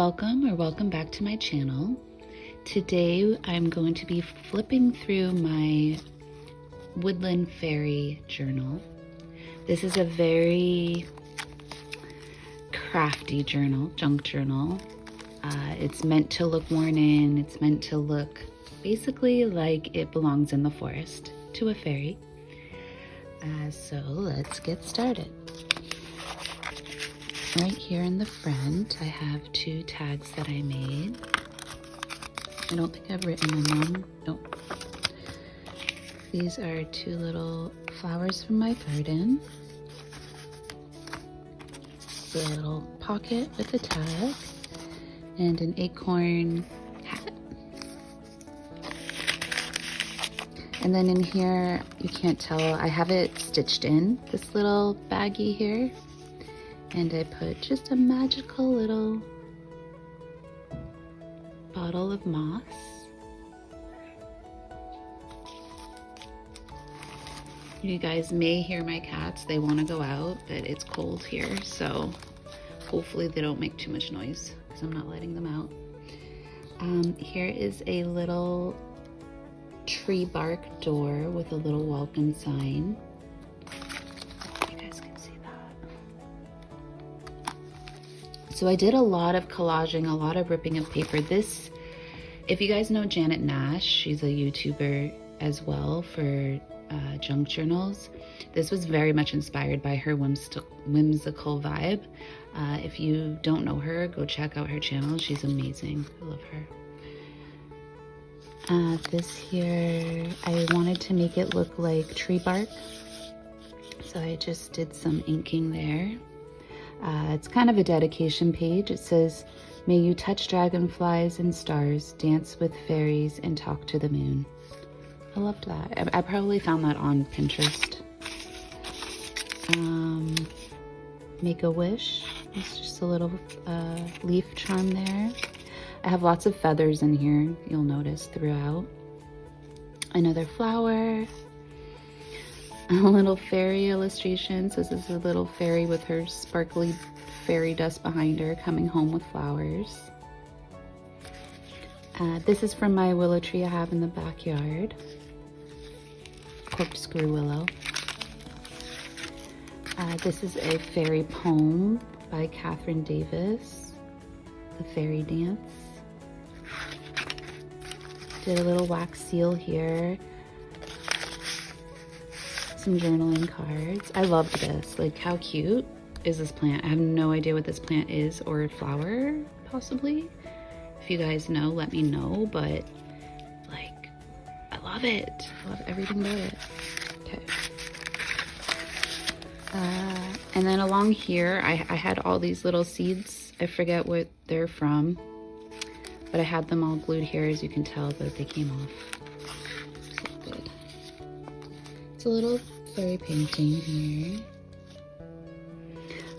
Welcome or welcome back to my channel. Today I'm going to be flipping through my Woodland Fairy journal. This is a very crafty journal, junk journal. It's meant to look worn in. It's meant to look basically like it belongs in the forest to a fairy. So let's get started. Right here in the front, I have two tags that I made. I don't think I've written them on. Nope. These are two little flowers from my garden. A little pocket with a tag and an acorn hat. And then in here, you can't tell, I have it stitched in, this little baggie here. And I put just a magical little bottle of moss. You guys may hear my cats. They want to go out, but it's cold here, so hopefully they don't make too much noise because I'm not letting them out. Here is a little tree bark door with a little welcome sign. So I did a lot of collaging, a lot of ripping of paper. This, if you guys know Janet Nash, she's a YouTuber as well for junk journals. This was very much inspired by her whimsical vibe. If you don't know her, go check out her channel. She's amazing. I love her. This here, I wanted to make it look like tree bark. So I just did some inking there. It's kind of a dedication page. It says, "May you touch dragonflies and stars, dance with fairies, and talk to the moon." I loved that. I probably found that on Pinterest. Make a wish. It's just a little leaf charm there. I have lots of feathers in here, you'll notice throughout. Another flower. A little fairy illustration. So this is a little fairy with her sparkly fairy dust behind her coming home with flowers. This is from my willow tree I have in the backyard. Corkscrew willow. This is a fairy poem by Catherine Davis, The Fairy Dance. Did a little wax seal here. Some journaling cards. I loved this. Like, how cute is this plant? I have no idea what this plant is or a flower, possibly. If you guys know, let me know, but like, I love it. I love everything about it. Okay. And then along here, I had all these little seeds. I forget what they're from, but I had them all glued here, as you can tell, but they came off. So good. It's a little fairy painting here.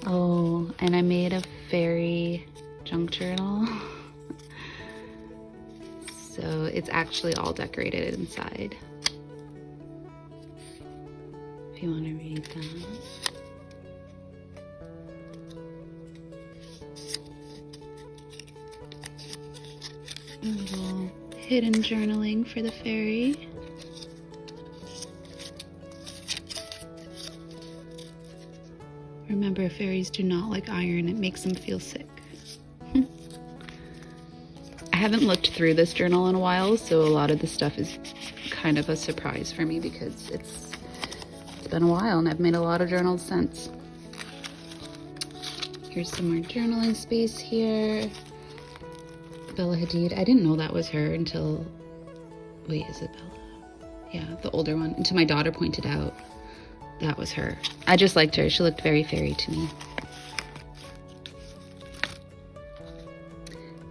Oh, and I made a fairy junk journal. So it's actually all decorated inside. If you want to read that. A little hidden journaling for the fairy. Remember, fairies do not like iron. It makes them feel sick. I haven't looked through this journal in a while, so a lot of the stuff is kind of a surprise for me because it's been a while and I've made a lot of journals since. Here's some more journaling space here. Bella Hadid. I didn't know that was her until... Wait, is it Bella? Yeah, the older one. Until my daughter pointed out that was her. I just liked her. She looked very fairy to me.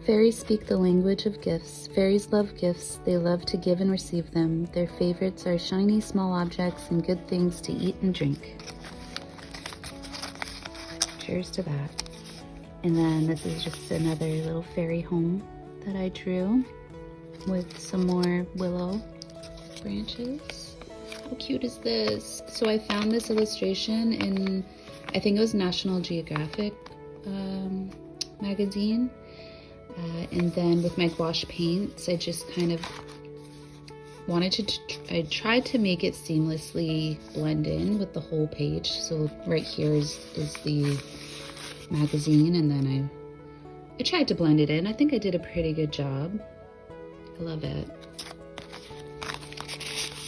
Fairies speak the language of gifts. Fairies love gifts. They love to give and receive them. Their favorites are shiny small objects and good things to eat and drink. Cheers to that. And then this is just another little fairy home that I drew with some more willow branches. How cute is this? So I found this illustration in, I think it was National Geographic magazine. And then with my gouache paints, I just kind of wanted to, I tried to make it seamlessly blend in with the whole page. So right here is the magazine, and then I tried to blend it in. I think I did a pretty good job. I love it.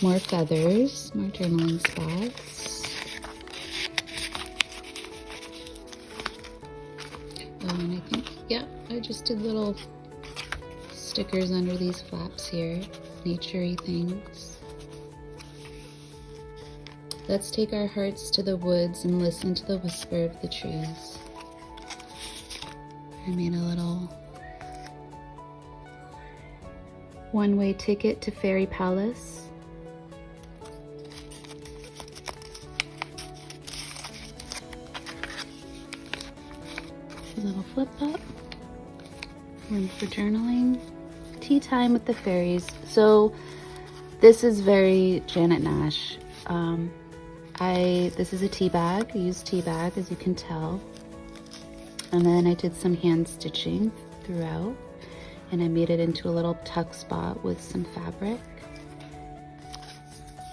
More feathers, more journaling spots. And I think, yeah, I just did little stickers under these flaps here, nature-y things. Let's take our hearts to the woods and listen to the whisper of the trees. I made a little one-way ticket to Fairy Palace. A little flip up. Room for journaling. Tea time with the fairies. So this is very Janet Nash. This is a tea bag. I used tea bag, as you can tell. And then I did some hand stitching throughout, and I made it into a little tuck spot with some fabric.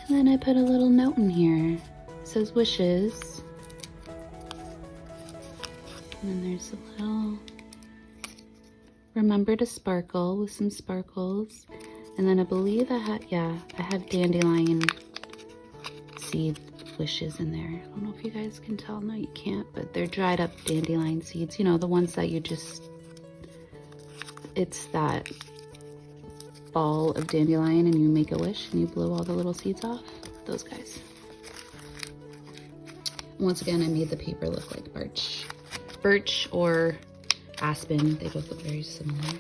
And then I put a little note in here. It says wishes. And then there's a little remember to sparkle with some sparkles. And then I believe I have dandelion seed wishes in there. I don't know if you guys can tell. No, you can't, but they're dried up dandelion seeds. You know, the ones that you just, it's that ball of dandelion and you make a wish and you blow all the little seeds off. Those guys. Once again, I made the paper look like birch or aspen. They both look very similar.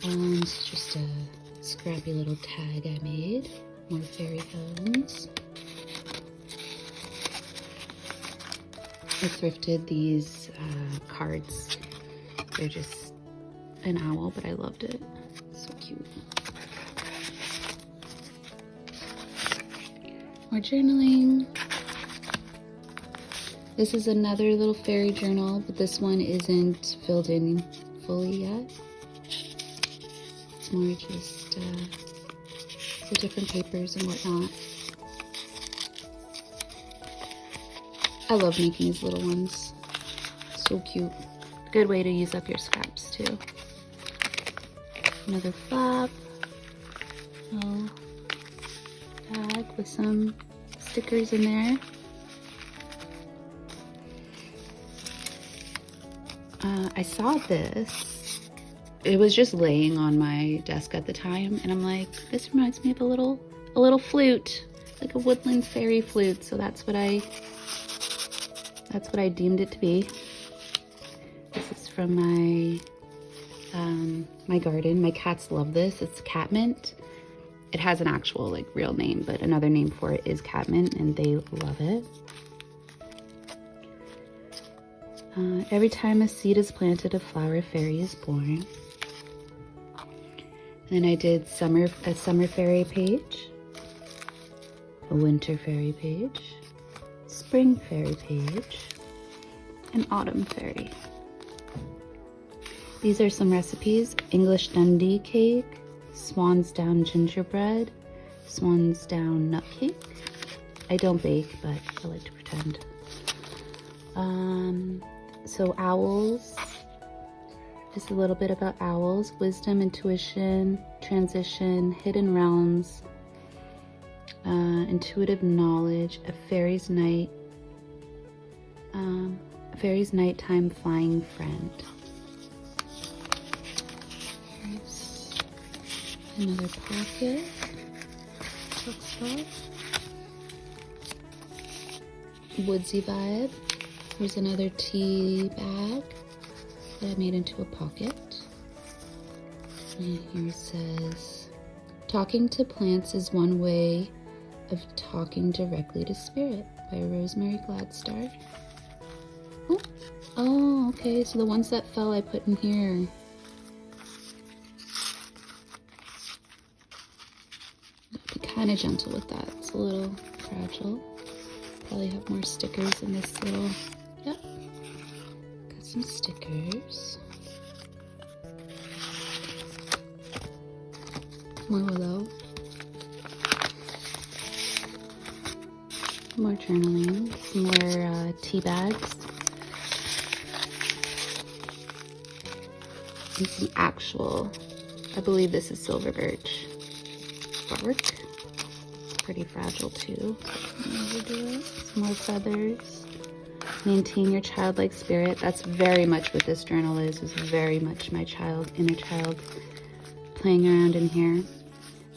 It's just a scrappy little tag I made. More fairy bones. I thrifted these cards. They're just an owl, but I loved it. So cute. More journaling. This is another little fairy journal, but this one isn't filled in fully yet. It's more just the different papers and whatnot. I love making these little ones. So cute. Good way to use up your scraps too. Another flap. Little bag with some stickers in there. I saw this. It was just laying on my desk at the time, and I'm like, this reminds me of a little flute, like a woodland fairy flute. So that's what I deemed it to be. This is from my my garden. My cats love this. It's catmint. It has an actual like real name, but another name for it is catmint, and they love it. Every time a seed is planted, a flower fairy is born. Then I did a summer fairy page, a winter fairy page, spring fairy page, an autumn fairy. These are some recipes: English Dundee cake, swan's down gingerbread, swan's down nut cake. I don't bake, but I like to pretend. So owls, just a little bit about owls: wisdom, intuition, transition, hidden realms, intuitive knowledge, a fairy's nighttime flying friend. Here's another pocket, tuck spot, woodsy vibe. Here's another tea bag that I made into a pocket. And here it says, talking to plants is one way of talking directly to spirit, by Rosemary Gladstar. Oh, okay, so the ones that fell I put in here. Be kind of gentle with that. It's a little fragile. Probably have more stickers in this little, yep. Got some stickers. More willow. More journaling. Some more tea bags. And some actual, I believe this is silver birch bark. Pretty fragile too. Overdo it. Some more feathers. Maintain your childlike spirit. That's very much what this journal is very much my inner child playing around in here.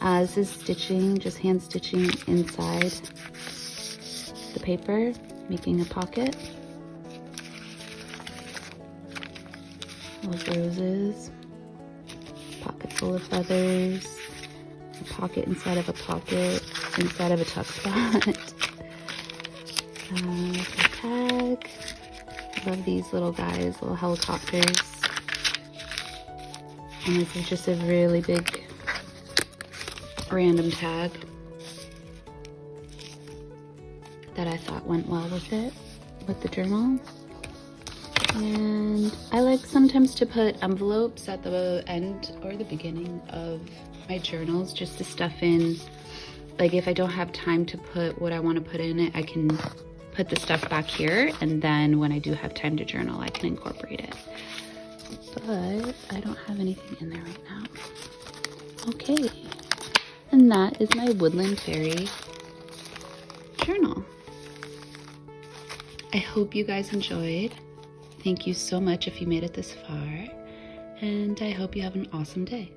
This is stitching, just hand stitching inside the paper, making a pocket. Those roses, pocket full of feathers, a pocket inside of a pocket, inside of a tuck spot. A tag. I love these little guys, little helicopters. And this is just a really big random tag that I thought went well with it, with the journal. And I like sometimes to put envelopes at the end or the beginning of my journals just to stuff in. Like if I don't have time to put what I want to put in it, I can put the stuff back here, and then when I do have time to journal, I can incorporate it. But I don't have anything in there right now. Okay, and that is my Woodland Fairy journal. I hope you guys enjoyed. Thank you so much if you made it this far, and I hope you have an awesome day.